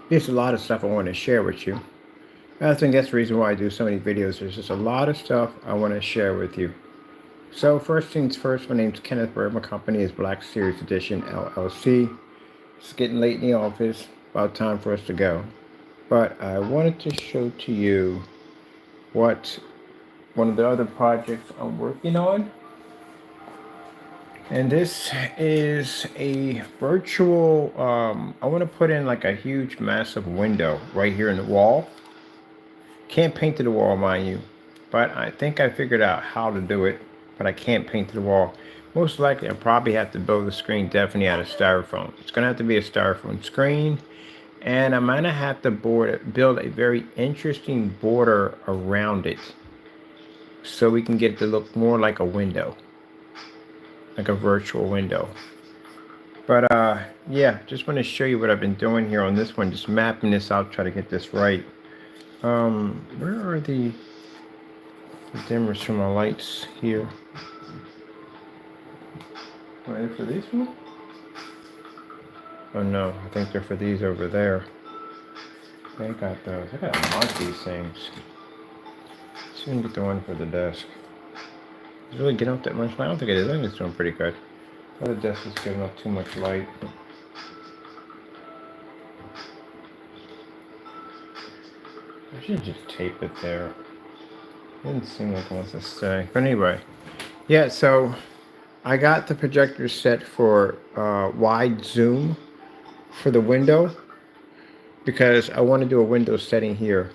There's a lot of stuff I want to share with you. I think that's the reason why I do so many videos. There's just a lot of stuff I want to share with you. So first things first, my name's Kenneth Bird. My company is Black Series Edition LLC. It's getting late in the office. About time for us to go. But I wanted to show to you what one of the other projects I'm working on. And this is a virtual, I want to put in like a huge massive window right here in the wall. Can't paint to the wall, mind you, but I think I figured out how to do it, but I can't paint to the wall. Most likely I'll probably have to build the screen definitely out of styrofoam. It's gonna have to be a styrofoam screen, and I'm gonna have to build a very interesting border around it so we can get it to look more like a window, like a virtual window. But yeah, just want to show you what I've been doing here on this one, just mapping this out, try to get this right. Where are the dimmers for my lights here? Are they for these ones? Oh no, I think they're for these over there. They got those. I gotta mark these things. Let's see if we can get the one for the desk. Does it really get up that much light? I don't think it is. I think it's doing pretty good. The other desk is giving up too much light. I should just tape it there. Doesn't seem like it wants to stay. But anyway, yeah, so I got the projector set for wide zoom for the window because I want to do a window setting here.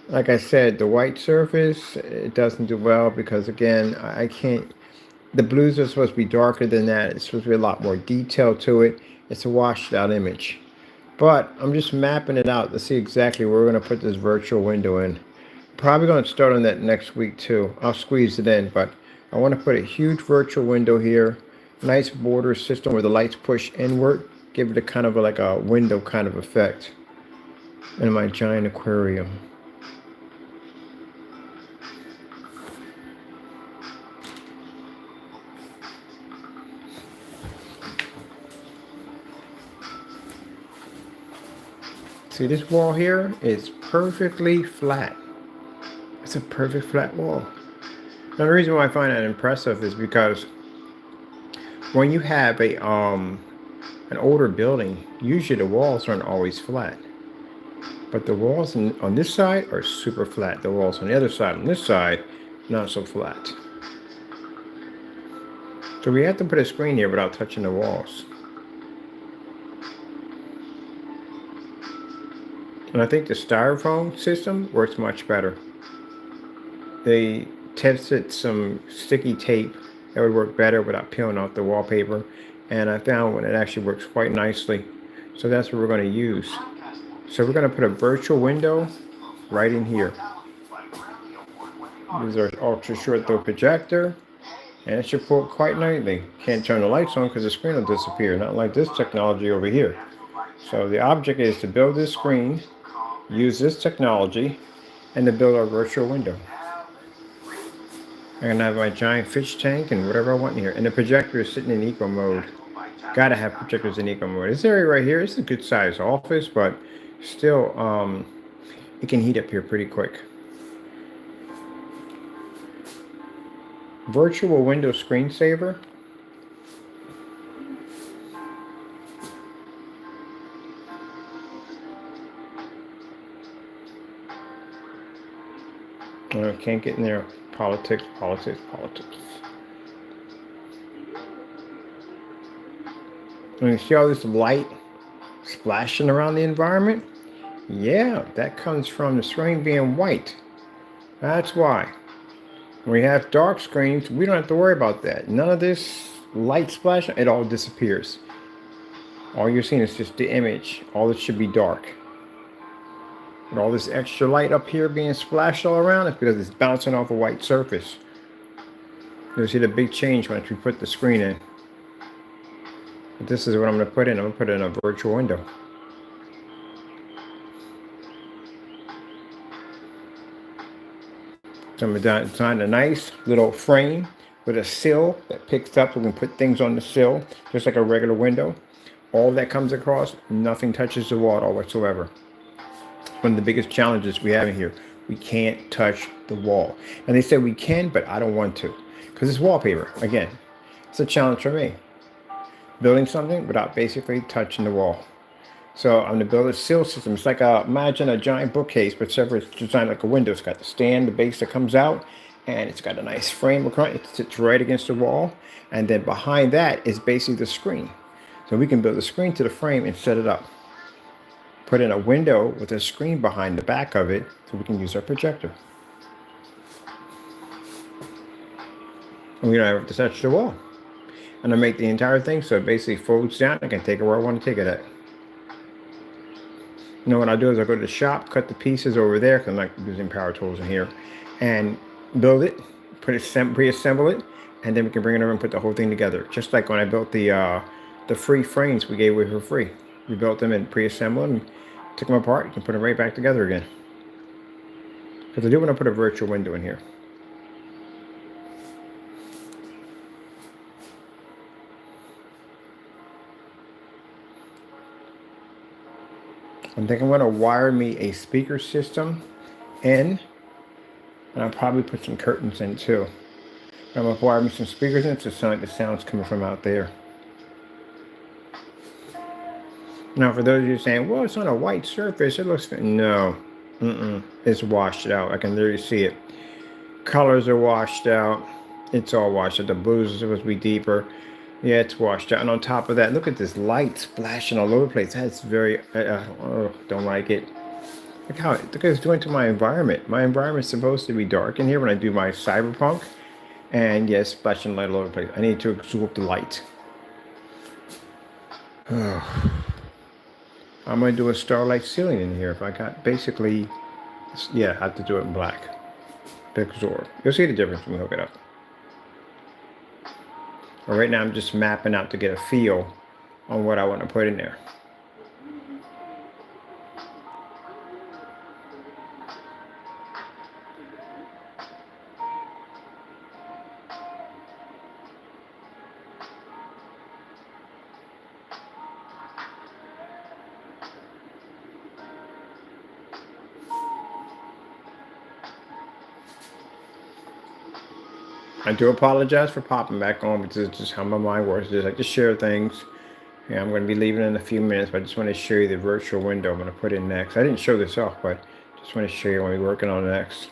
Like I said, the white surface, it doesn't do well because again, I can't, the blues are supposed to be darker than that. It's supposed to be a lot more detail to it. It's a washed out image. But I'm just mapping it out to see exactly where we're going to put this virtual window in. Probably going to start on that next week too. I'll squeeze it in, but I want to put a huge virtual window here. Nice border system where the lights push inward. Give it a kind of like a window kind of effect. In my giant aquarium. See, this wall here is perfectly flat. It's a perfect flat wall. Now the reason why I find that impressive is because when you have a an older building, usually the walls aren't always flat. But the walls on this side are super flat. The walls on the other side, on this side, not so flat. So we have to put a screen here without touching the walls. And I think the styrofoam system works much better. They tested some sticky tape that would work better without peeling off the wallpaper. And I found one that actually works quite nicely. So that's what we're going to use. So we're going to put a virtual window right in here. This is our ultra short throw projector. And it should pull quite nicely. Can't turn the lights on because the screen will disappear. Not like this technology over here. So the object is to build this screen, use this technology, and to build our virtual window. I'm gonna have my giant fish tank and whatever I want in here. And the projector is sitting in eco mode. Gotta have projectors in eco mode. This area right here is a good size office, but still, it can heat up here pretty quick. Virtual window screensaver. Can't get in there. Politics, politics, politics. And you see all this light splashing around the environment? Yeah, that comes from the screen being white. That's why. When we have dark screens, we don't have to worry about that. None of this light splashing, it all disappears. All you're seeing is just the image. All it should be dark. And all this extra light up here being splashed all around is because it's bouncing off a white surface. You'll see the big change once we put the screen in. But this is what I'm going to put in. I'm going to put in a virtual window. So I'm going to design a nice little frame with a sill that picks up so we can put things on the sill, just like a regular window. All that comes across, nothing touches the wall whatsoever. One of the biggest challenges we have in here, we can't touch the wall. And they said we can, but I don't want to because it's wallpaper. Again, it's a challenge for me. Building something without basically touching the wall. So I'm going to build a seal system. It's like imagine a giant bookcase, but separate. It's designed like a window. It's got the stand, the base that comes out, and it's got a nice frame. It sits right against the wall. And then behind that is basically the screen. So we can build a screen to the frame and set it up. Put in a window with a screen behind the back of it so we can use our projector. And we don't have to touch the wall. And I make the entire thing so it basically folds down. I can take it where I want to take it at. You know what I'll do is I'll go to the shop, cut the pieces over there, because I'm not using power tools in here, and build it, pre-assemble it, and then we can bring it over and put the whole thing together. Just like when I built the free frames we gave away for free. We built them and pre-assembled them, and took them apart. You can put them right back together again. Because I do want to put a virtual window in here. I think I'm going to wire me a speaker system in, and I'll probably put some curtains in too. I'm going to wire me some speakers in to sound like the sound's coming from out there. Now, for those of you saying, well, it's on a white surface, it looks good. No, it's washed out. I can literally see it. Colors are washed out. It's all washed out. The blues are supposed to be deeper. Yeah, it's washed out. And on top of that, look at this light splashing all over the place. That's very, don't like it. Look what it's doing to my environment. My environment's supposed to be dark in here when I do my cyberpunk. And yes, splashing light all over the place. I need to absorb the light. I'm going to do a starlight ceiling in here. If I got basically, yeah, I have to do it in black to absorb. You'll see the difference when we hook it up. But right now I'm just mapping out to get a feel on what I want to put in there. I do apologize for popping back on, because it's just how my mind works. I just share things. Yeah, I'm going to be leaving in a few minutes, but I just want to show you the virtual window I'm going to put in next. I didn't show this off, but just want to show you what we're working on next.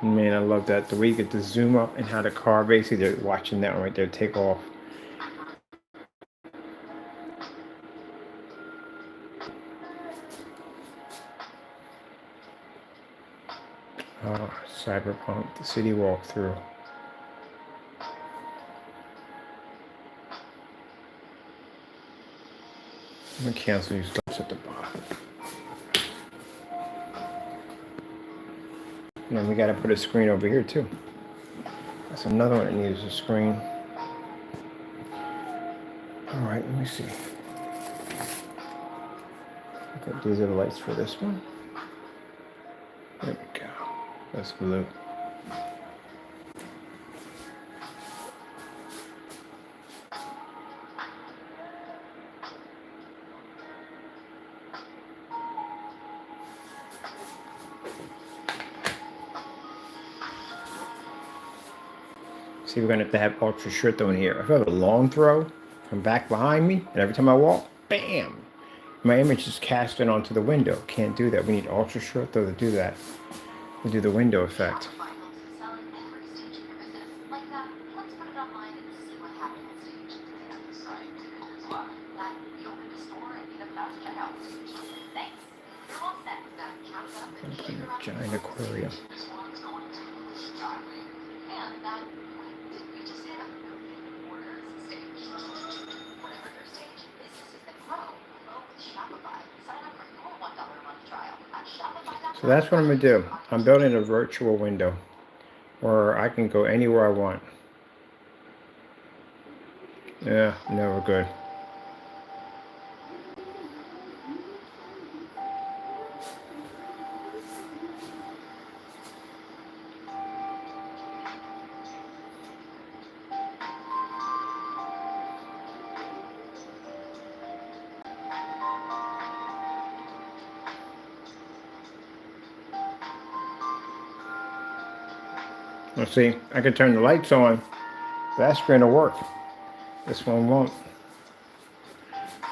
Man, I love that. The way you get to zoom up and how the car basically, they're watching that one right there take off. Cyberpunk, the city walkthrough. I'm going to cancel these dots at the bottom. And then we got to put a screen over here too. That's another one that needs a screen. All right, let me see. Okay, these are the lights for this one. There we go. That's blue. See, we're going to have to have ultra short though in here. If I have a long throw from back behind me, and every time I walk, bam, my image is casted onto the window. Can't do that. We need ultra short though to do that. We do the window effect. Giant aquarium. So that's what I'm going to do. I'm building a virtual window where I can go anywhere I want. Yeah, never good. Let's see, I can turn the lights on. That screen will work. This one won't.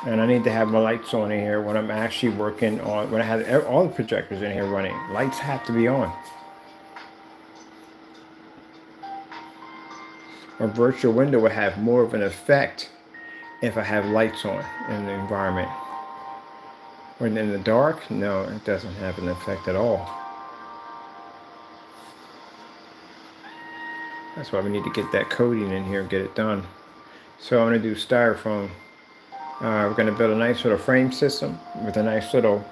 And I need to have my lights on in here when I'm actually working on, when I have all the projectors in here running. Lights have to be on. A virtual window will have more of an effect if I have lights on in the environment. When in the dark, no, it doesn't have an effect at all. That's why we need to get that coating in here and get it done. So I'm going to do styrofoam. We're going to build a nice little frame system with a nice little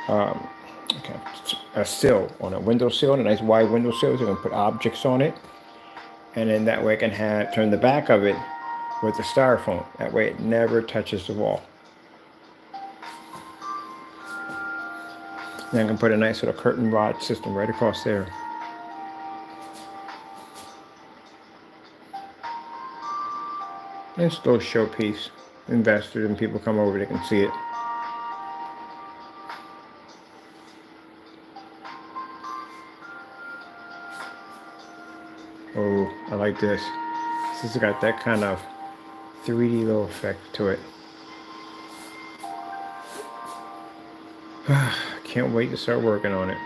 a sill on a window sill, a nice wide window sill. So we're going to put objects on it, and then that way I can turn the back of it with the styrofoam. That way it never touches the wall. And I can put a nice little curtain rod system right across there. Nice little showpiece. Investors and people come over, they can see it. Oh, I like this. This has got that kind of 3D little effect to it. Can't wait to start working on it.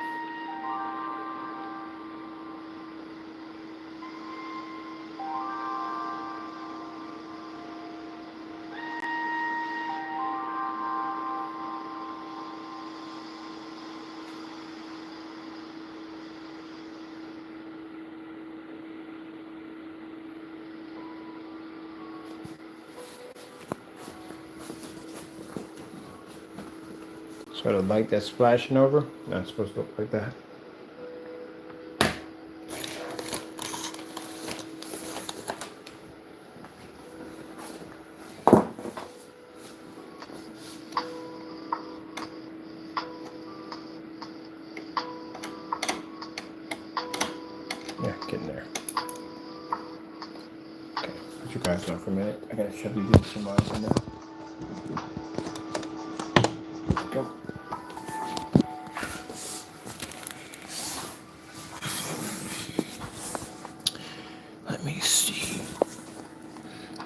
So the light that's flashing over, not supposed to look like that. Yeah, get in there. Okay, put you guys on for a minute. I gotta shove these HDMIs in there. Go. Let me see.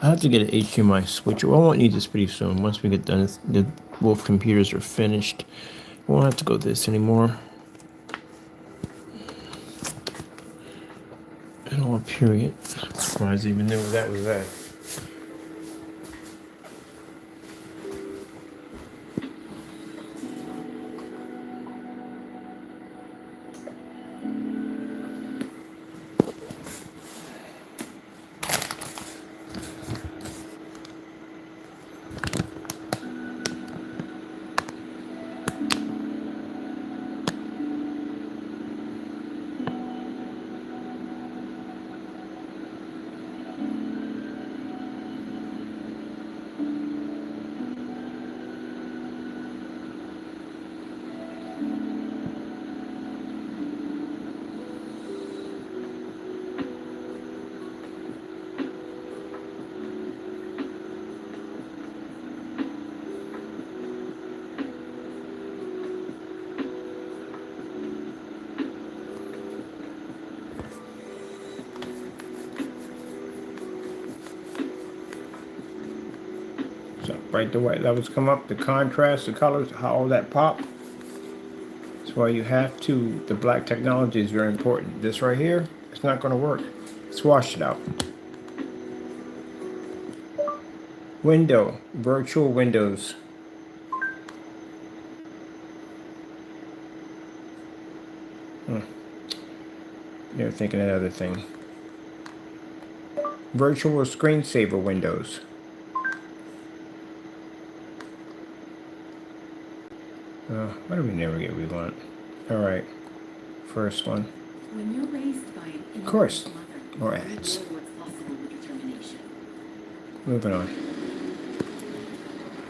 I have to get an HDMI switcher. Well, I won't need this pretty soon. Once we get done, the both computers are finished. We won't have to go this anymore. And all period. I'm surprised I even knew that was that. So right, the white levels come up, the contrast, the colors, how all that pop. That's why you have to, the black technology is very important. This right here, it's not going to work. Let's wash it out. Window, virtual windows. You're thinking of another thing. Virtual screensaver windows. Why do we never get what we want? All right, first one. When you're raised by an Of course, mother, more you ads. know what's possible with determination. Moving on.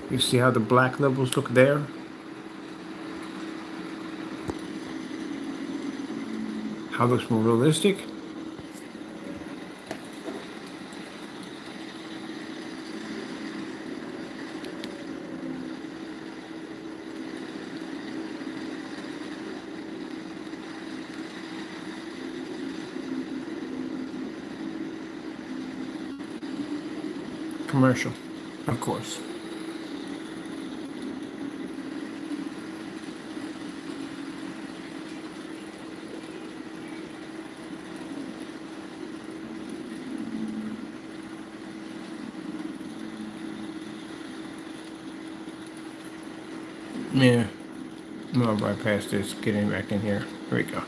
You see how the black levels look there? How it looks more realistic? commercial, of course. Yeah, I'm gonna bypass this, getting back in here. Here we go.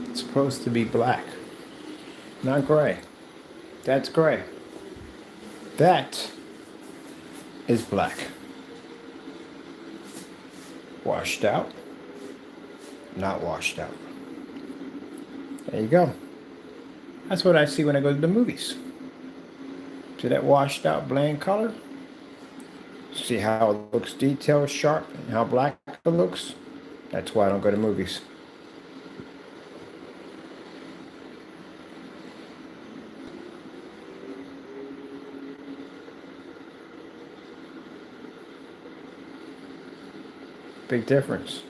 It's supposed to be black, not gray. That's gray. That is black. Washed out, not washed out. There you go. That's what I see when I go to the movies. See that washed out bland color? See how it looks detailed, sharp, and how black it looks? That's why I don't go to movies. Big difference.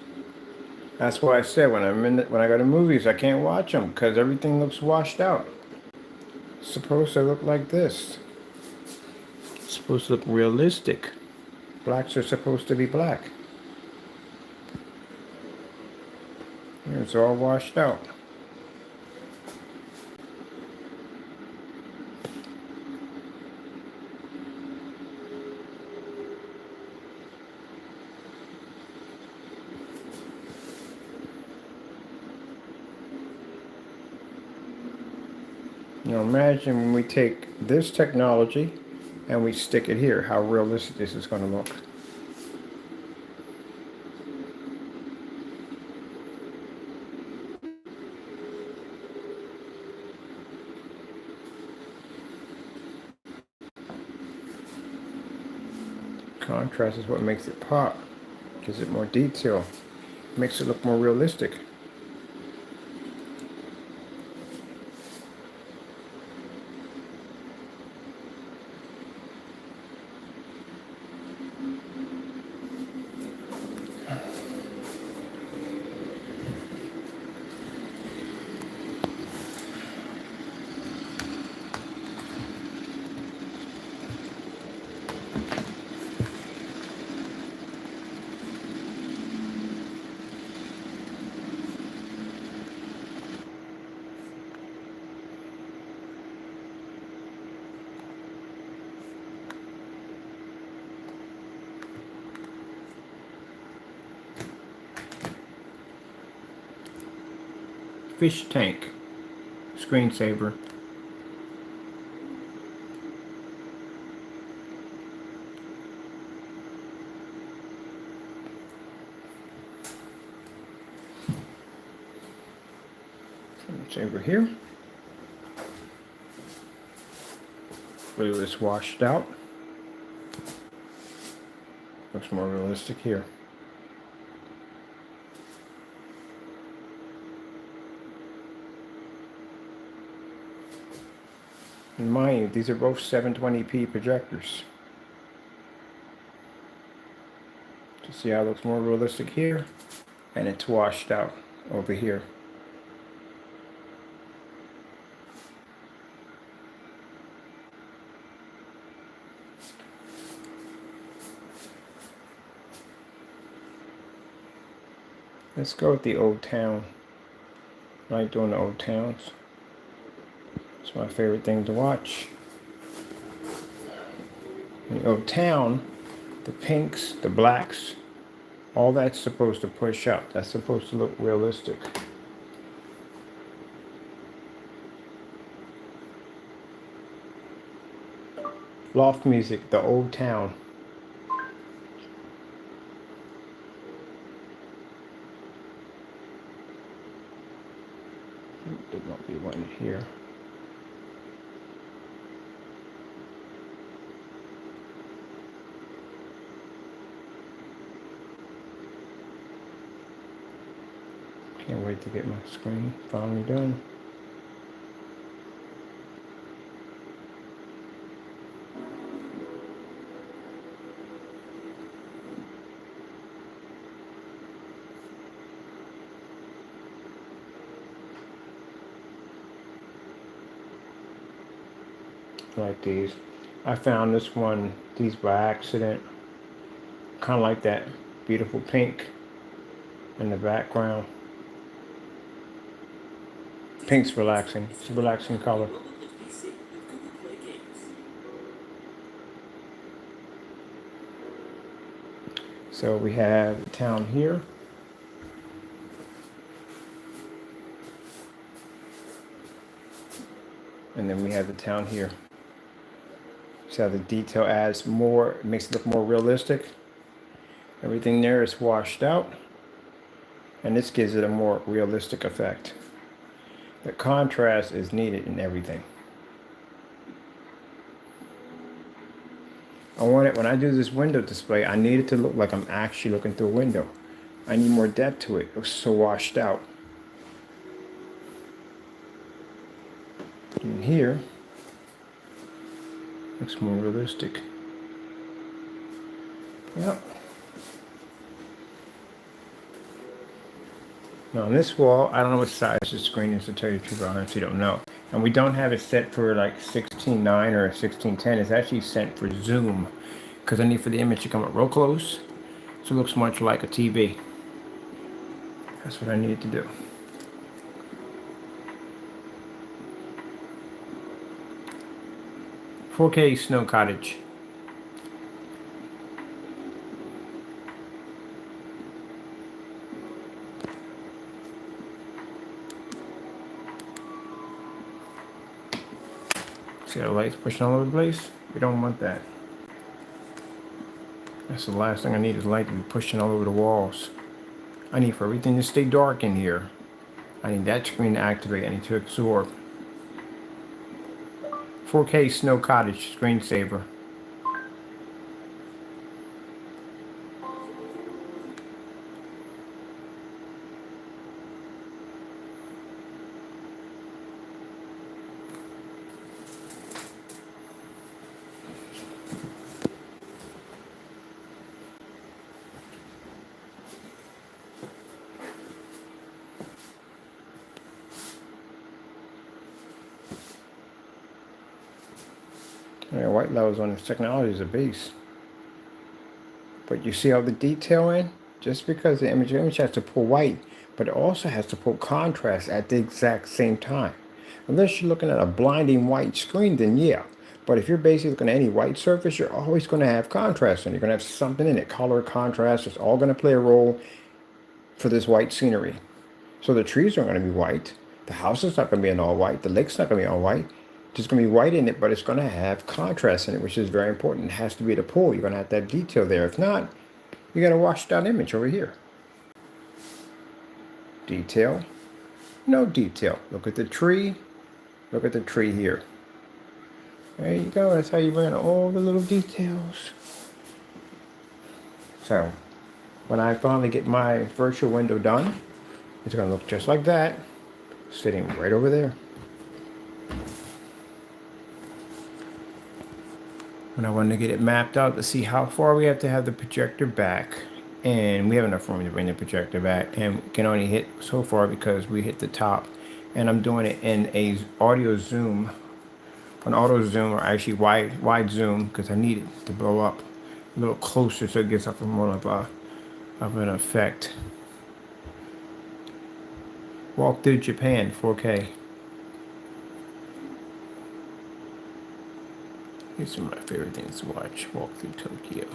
That's why I said when I go to movies, I can't watch them because everything looks washed out. It's supposed to look like this. It's supposed to look realistic. Blacks are supposed to be black. Here it's all washed out. Now imagine when we take this technology and we stick it here, how realistic this is going to look. Contrast is what makes it pop, gives it more detail, makes it look more realistic. Fish tank, screensaver. Screensaver here. Blue is washed out. Looks more realistic here. And mind you, these are both 720p projectors. To see how it looks more realistic here, and it's washed out over here. Let's go with the old town. I like doing the old towns. It's my favorite thing to watch. In the old town, the pinks, the blacks, all that's supposed to push up. That's supposed to look realistic. Loft music, the old town. There might be one here. Can't wait to get my screen finally done. like these. I found this one, these by accident. Kind of like that beautiful pink in the background. Pink's relaxing. It's a relaxing color. So we have the town here. And then we have the town here. See how the detail adds more, makes it look more realistic. Everything there is washed out. And this gives it a more realistic effect. The contrast is needed in everything. I want it, when I do this window display, I need it to look like I'm actually looking through a window. I need more depth to it. It was so washed out. And here, looks more realistic. Yep. Now on this wall, I don't know what size the screen is, to tell you the truth. I honestly don't know. And we don't have it set for like 16:9 or 16:10. It's actually set for zoom, because I need for the image to come up real close, so it looks much like a TV. That's what I needed to do. "4K Snow Cottage." See how the light's pushing all over the place? We don't want that. That's the last thing I need, is light to be pushing all over the walls. I need for everything to stay dark in here. I need that screen to activate. I need to absorb. 4K Snow Cottage screensaver. Yeah, white levels on this technology is a beast. But you see how the detail in? Just because the image has to pull white, but it also has to pull contrast at the exact same time. Unless you're looking at a blinding white screen, then yeah. But if you're basically looking at any white surface, you're always going to have contrast, and you're going to have something in it. Color, contrast, it's all going to play a role for this white scenery. So the trees aren't going to be white. The house is not going to be in all white. The lake's not going to be all white. There's going to be white in it, but it's going to have contrast in it, which is very important. It has to be the pull. You're going to have that detail there. If not, you got a washed out image over here. Detail. No detail. Look at the tree. Look at the tree here. There you go. That's how you bring in all the little details. So, when I finally get my virtual window done, it's going to look just like that, sitting right over there. When I wanted to get it mapped out to see how far we have to have the projector back, and we have enough room to bring the projector back, and can only hit so far because we hit the top. And I'm doing it in a audio zoom, an auto zoom, or actually wide zoom, because I need it to blow up a little closer so it gets up more of an effect. Walk through Japan, 4K. These are my favorite things to watch. Walk through Tokyo.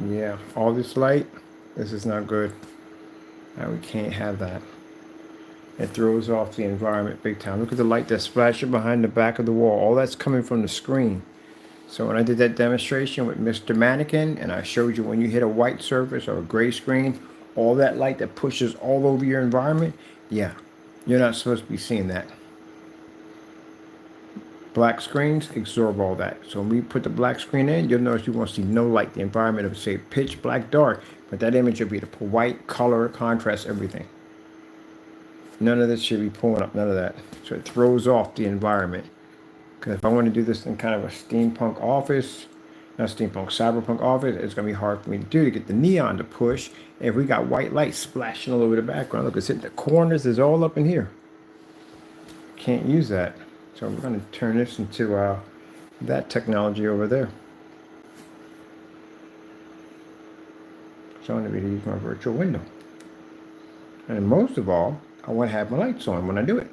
Yeah, all this light, this is not good. We can't have that. It throws off the environment big time. Look at the light that's splashing behind the back of the wall. All that's coming from the screen. So when I did that demonstration with Mr. Mannequin, and I showed you when you hit a white surface or a gray screen, all that light that pushes all over your environment, yeah, You're not supposed to be seeing that. Black screens absorb all that. So when we put the black screen in, you'll notice you won't see no light. The environment will say pitch black dark, but that image will be the white, color, contrast, everything. None of this should be pulling up, none of that. So it throws off the environment. Because if I want to do this in kind of a steampunk office, not steampunk, cyberpunk office, it's going to be hard for me to do to get the neon to push. And if we got white light splashing all over the background, look, it's hitting the corners, it's all up in here. Can't use that. So we're going to turn this into that technology over there. So I'm going to be using my virtual window. And most of all, I want to have my lights on when I do it.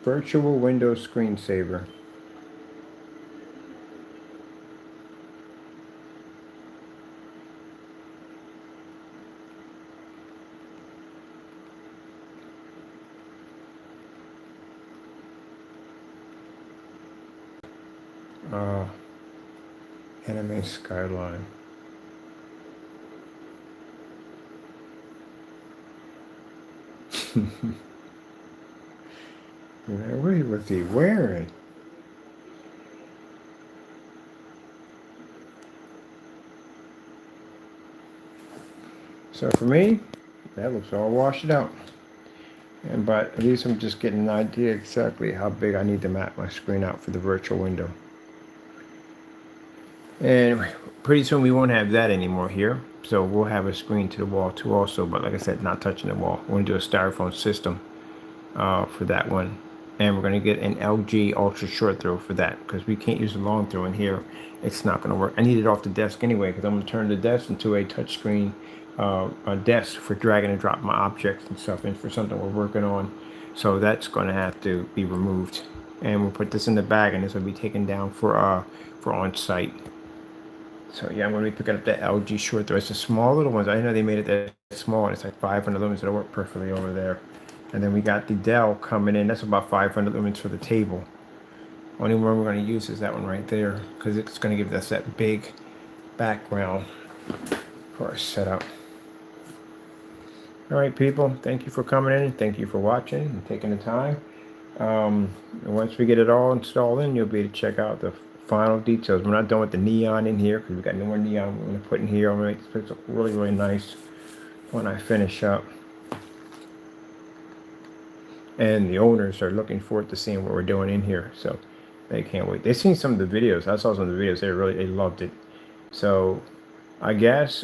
Virtual window screensaver. Anime skyline. What was he wearing? So for me, that looks all washed out. But at least I'm just getting an idea exactly how big I need to map my screen out for the virtual window. And pretty soon we won't have that anymore here. So we'll have a screen to the wall too also. But like I said, not touching the wall. We're going to do a styrofoam system for that one. And we're going to get an LG ultra short throw for that. Because we can't use a long throw in here. It's not going to work. I need it off the desk anyway. Because I'm going to turn the desk into a touchscreen a desk for dragging and dropping my objects and stuff in for something we're working on. So that's going to have to be removed. And we'll put this in the bag. And this will be taken down for on-site. So yeah, I'm going to be picking up that LG short throw. It's the small little ones. I know they made it that small, and it's like 500 lumens. It'll work perfectly over there. And then we got the Dell coming in. That's about 500 lumens for the table. Only one we're going to use is that one right there, because it's going to give us that big background for our setup. All right, people. Thank you for coming in. Thank you for watching and taking the time. Once we get it all installed in, you'll be able to check out the final details. We're not done with the neon in here because we got no more neon we're going to put in here. I'm going to make this look really, really nice when I finish up. And the owners are looking forward to seeing what we're doing in here, so they can't wait. They've seen some of the videos. I saw some of the videos. They loved it. So I guess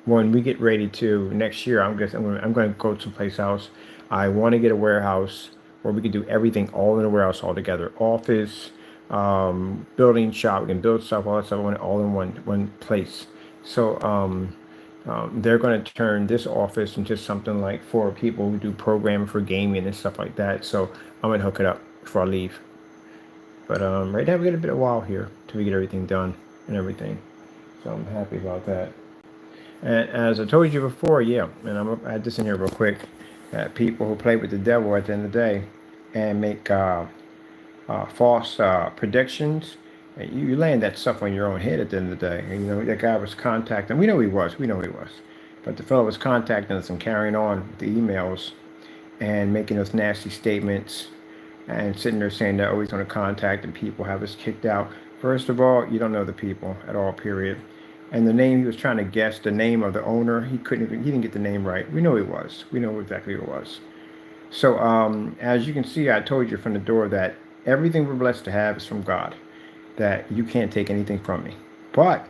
when we get ready to next year, I'm going to go someplace else. I want to get a warehouse where we can do everything all in a warehouse all together. Office, building, shop, we can build stuff, all that stuff all in one place. So they're going to turn this office into something like for people who do programming for gaming and stuff like that. So I'm going to hook it up before I leave. But right now we got a bit of while here till we get everything done and everything. So I'm happy about that. And as I told you before, yeah, and I'm gonna add this in here real quick. People who play with the devil at the end of the day and make false predictions, you land that stuff on your own head at the end of the day. And, you know, that guy was contacting, we know he was, but the fellow was contacting us and carrying on the emails and making those nasty statements and sitting there saying that, oh, he's going to contact and people have us kicked out. First of all, you don't know the people at all, period. And the name, he was trying to guess the name of the owner. He didn't get the name right. We know he was. We know exactly who it was. So as you can see, I told you from the door that everything we're blessed to have is from God, that you can't take anything from me. But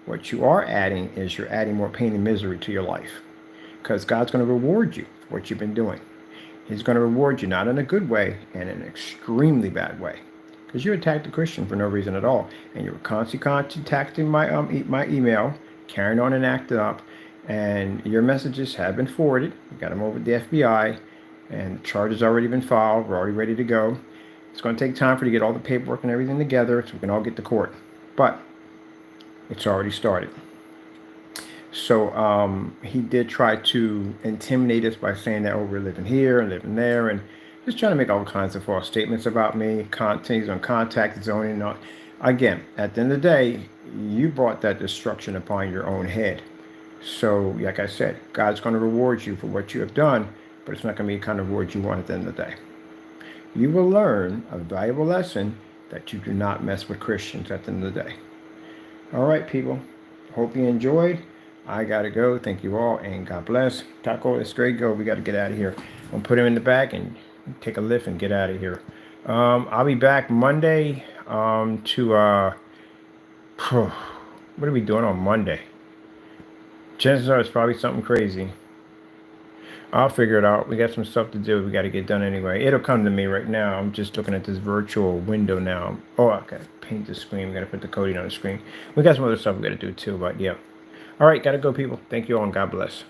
what you are adding is you're adding more pain and misery to your life, because God's going to reward you for what you've been doing. He's going to reward you, not in a good way, and in an extremely bad way. Because you attacked a Christian for no reason at all. And you were constantly contacting my email, carrying on and acting up. And your messages have been forwarded. We got them over to the FBI. And the charge has already been filed. We're already ready to go. It's going to take time for you to get all the paperwork and everything together so we can all get to court. But it's already started. So he did try to intimidate us by saying that, oh, we're living here and living there, and just trying to make all kinds of false statements about me. He's on contact zoning. And all. Again, at the end of the day, you brought that destruction upon your own head. So, like I said, God's going to reward you for what you have done, but it's not going to be the kind of reward you want at the end of the day. You will learn a valuable lesson that you do not mess with Christians at the end of the day. All right, people. Hope you enjoyed. I got to go. Thank you all, and God bless. Taco, it's great. Go. We got to get out of here. I'll put him in the back and take a lift and get out of here. I'll be back Monday what are we doing on Monday? Chances are it's probably something crazy. I'll figure it out. We got some stuff to do. We got to get done anyway. It'll come to me right now. I'm just looking at this virtual window now. Oh, I got to paint the screen. We got to put the coding on the screen. We got some other stuff we got to do too, but yeah. All right, got to go, people. Thank you all, and God bless.